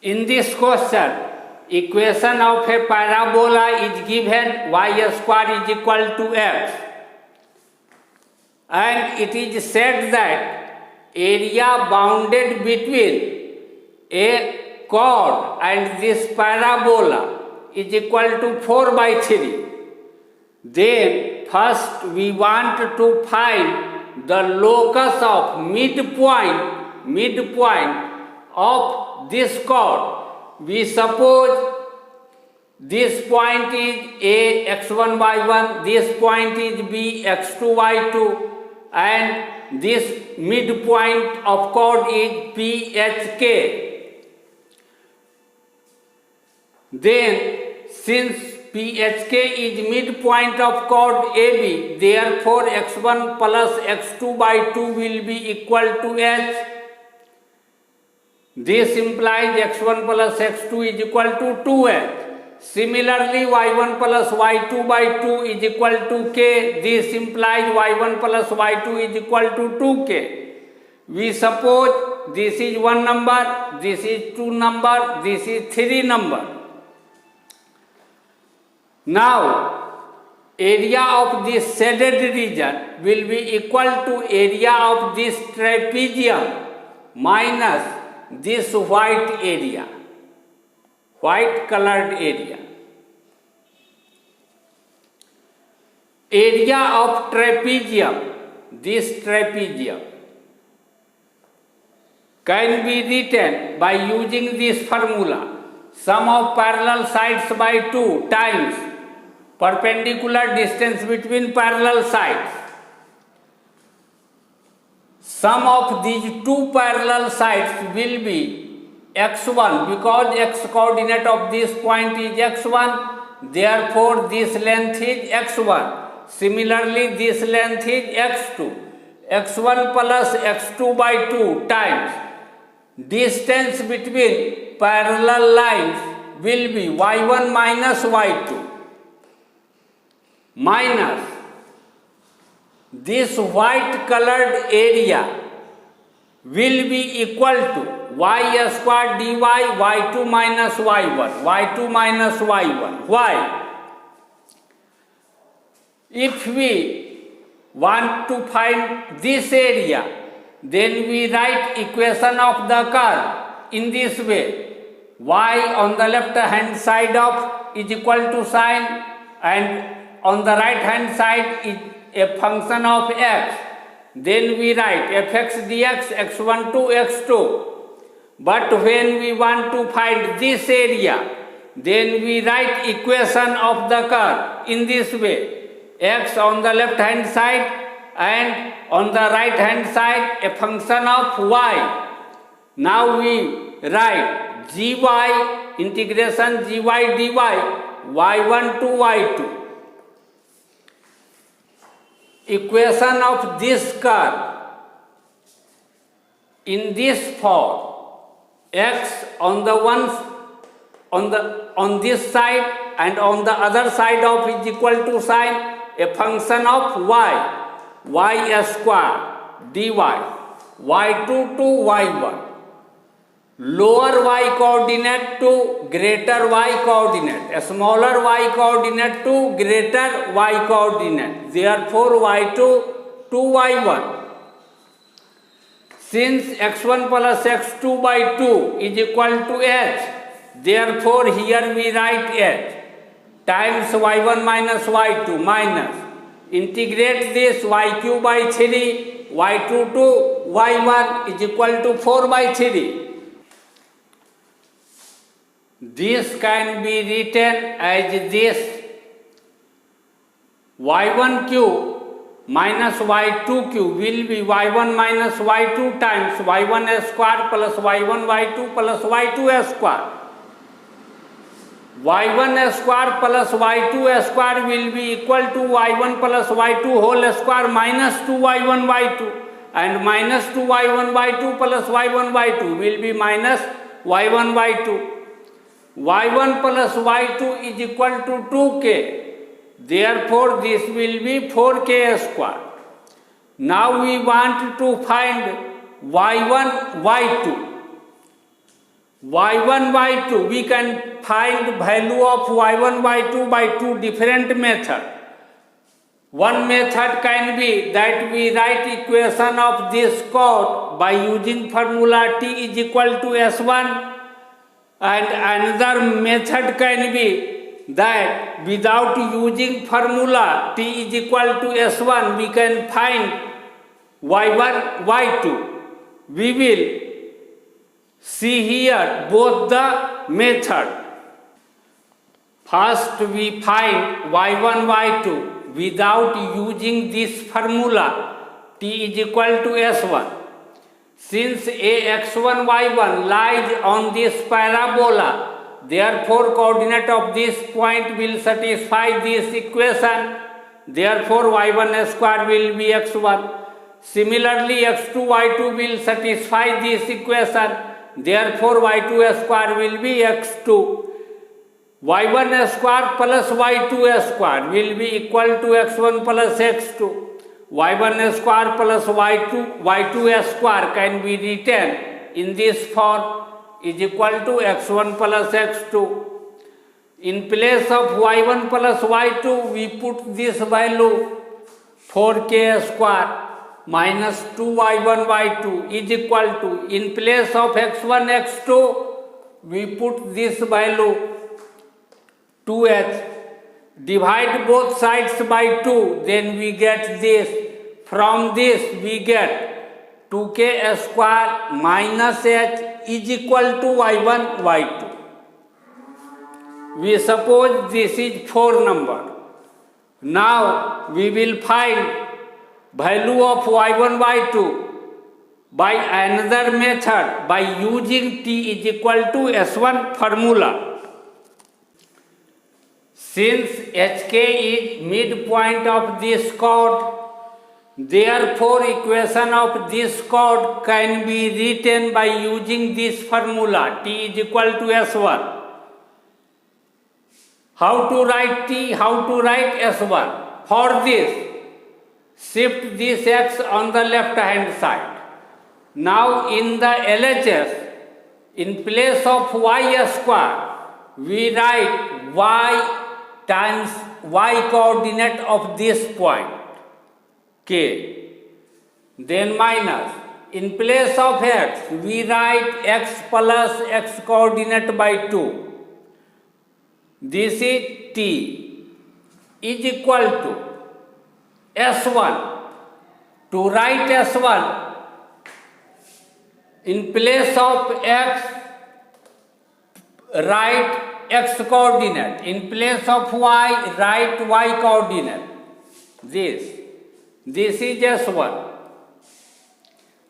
In this question, equation of a parabola is given y square is equal to x, and it is said that area bounded between a chord and this parabola is equal to 4 by 3. Then first we want to find the locus of midpoint of this chord. We suppose this point is A x1 y1, this point is B x2 y2, and this midpoint of chord is PHK. Then since PHK is midpoint of chord AB, therefore x1 plus x2 by 2 will be equal to H. This implies x1 plus x2 is equal to 2H. Similarly, y1 plus y2 by 2 is equal to k. This implies y1 plus y2 is equal to 2k. We suppose this is 1 number, this is 2 number, this is 3 number. Now, area of this shaded region will be equal to area of this trapezium minus this white area, white colored area. Area of trapezium, this trapezium, can be written by using this formula: sum of parallel sides by 2 times perpendicular distance between parallel sides. Sum of these two parallel sides will be x1, because x coordinate of this point is x1, therefore this length is x1. Similarly, this length is x2. x1 plus x2 by 2 times distance between parallel lines will be y1 minus y2 minus this white colored area will be equal to y square dy y2 minus y1, y2 minus y1. Why? If we want to find this area, then we write equation of the curve in this way: y on the left hand side of is equal to sine, and on the right hand side is a function of x. Then we write fx dx x1 to x2. But when we want to find this area, then we write equation of the curve in this way: x on the left hand side and on the right hand side a function of y. Now we write gy integration gy dy y1 to y2. Equation of this curve in this form: x on the on this side and on the other side of is equal to sine a function of y square dy y2 to y1. Lower y coordinate to greater y coordinate, a smaller y coordinate to greater y coordinate, therefore y2 to y1. Since x1 plus x2 by 2 is equal to h, therefore here we write h times y1 minus y2 minus integrate this y cube by 3 y2 to y1 is equal to 4 by 3. This can be written as this: y1 cube minus y2 cube will be y1 minus y2 times y1 square plus y1 y2 plus y2 square. y1 square plus y2 square will be equal to y1 plus y2 whole square minus 2y1 y2, and minus 2y1 y2 plus y1 y2 will be minus y1 y2. y1 plus y2 is equal to 2k, therefore this will be 4k square. Now we want to find y1 y2. y1, y2, we can find value of y1, y2 by two different methods. One method can be that we write equation of this chord by using formula T is equal to S1, and another method can be that without using formula T is equal to S1 we can find y1, y2. We will see here both the method. First we find y1, y2 without using this formula T is equal to S1. Since ax1, y1 lies on this parabola, therefore coordinate of this point will satisfy this equation. Therefore y1 square will be x1. Similarly x2, y2 will satisfy this equation. Therefore y2 square will be x2. y1 square plus y2 square will be equal to x1 plus x2. y1 square plus y2 square can be written in this form is equal to x1 plus x2. In place of y1 plus y2 we put this value 4k square minus 2y1 y2 is equal to, in place of x1 x2 we put this value 2h. Divide both sides by 2, then we get this. From this we get 2k square minus h is equal to y1 y2. We suppose this is 4 number. Now we will find value of y1 y2 by another method by using T is equal to S1 formula. Since HK is midpoint of this chord, therefore equation of this chord can be written by using this formula T is equal to S1. How to write T? How to write S1? For this, shift this x on the left hand side. Now in the LHS, in place of y square, we write y times y coordinate of this point k. Then minus, in place of x, we write x plus x coordinate by 2. This is T is equal to S1. To write S1, in place of x, write x coordinate. In place of y, write y coordinate. This is S1.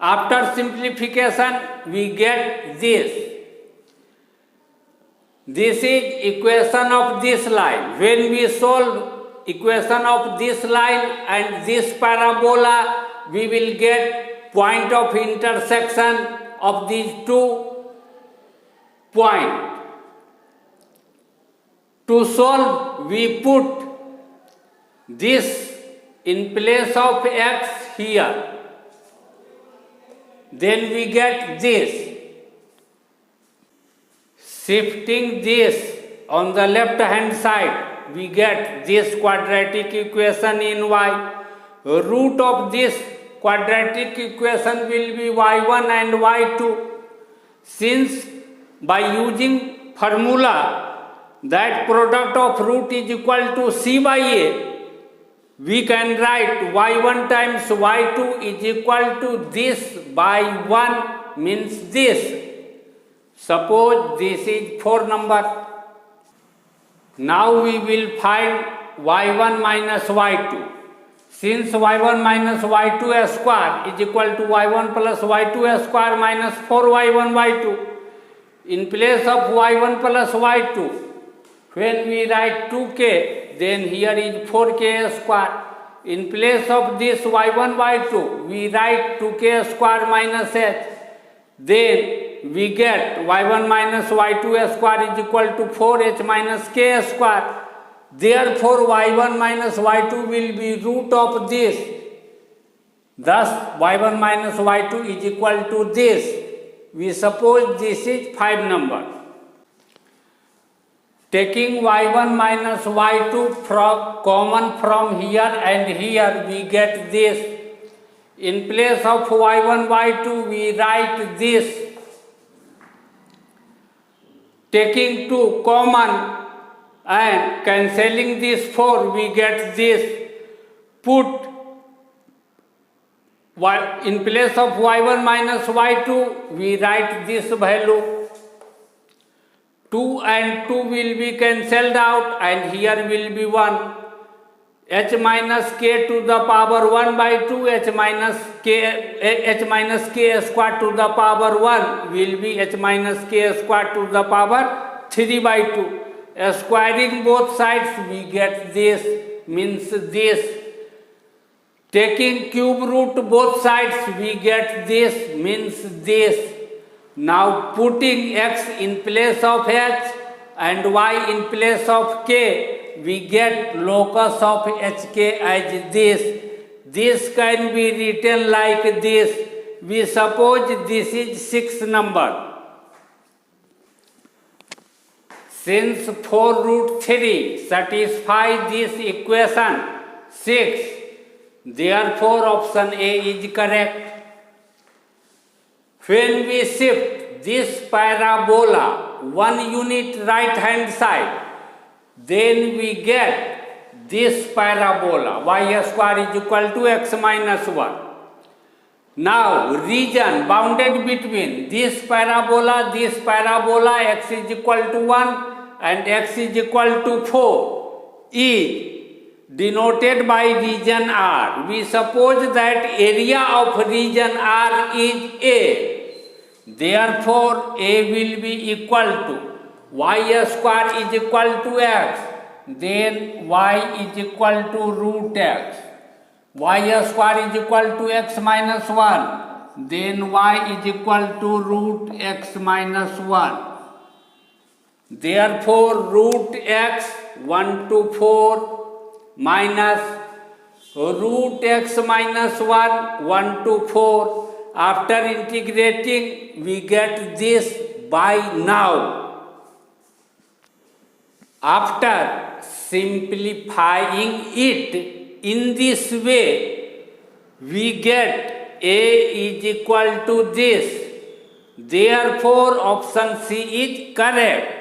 After simplification, we get this. This is equation of this line. When we solve equation of this line and this parabola, we will get point of intersection of these two points. To solve, we put this in place of x here. Then we get this. Shifting this on the left hand side, we get this quadratic equation in y. Root of this quadratic equation will be y1 and y2. Since by using formula that product of root is equal to c by a, we can write y1 times y2 is equal to this by 1 means this. Suppose this is 4 number. Now we will find y1 minus y2. Since y1 minus y2 square is equal to y1 plus y2 square minus 4y1 y2. In place of y1 plus y2, when we write 2k, then here is 4k square. In place of this y1 y2, we write 2k square minus h. Then we get y1 minus y2 square is equal to 4h minus k square. Therefore y1 minus y2 will be root of this. Thus y1 minus y2 is equal to this. We suppose this is 5 number. Taking y1 minus y2 common from here and here, we get this. In place of y1, y2, we write this. Taking 2 common and cancelling this 4, we get this. Put in place of y1 minus y2, we write this value. 2 and 2 will be cancelled out and here will be 1. H minus k to the power 1 by 2, h minus k square to the power 1 will be h minus k square to the power 3 by 2. Squaring both sides, we get this, means this. Taking cube root both sides, we get this, means this. Now putting x in place of h and y in place of k, we get locus of hk as this. This can be written like this. We suppose this is 6 number. Since 4 root 3 satisfies this equation 6, therefore option A is correct. When we shift this parabola 1 unit right hand side, then we get this parabola y square is equal to x minus 1. Now region bounded between this parabola, x is equal to 1 and x is equal to 4 is denoted by region R. We suppose that area of region R is A. Therefore, A will be equal to y square is equal to x. Then y is equal to root x. Y square is equal to x minus 1. Then y is equal to root x minus 1. Therefore, root x 1 to 4 minus root x minus 1 to 4. After integrating, we get this by now. After simplifying it in this way, we get A is equal to this. Therefore, option C is correct.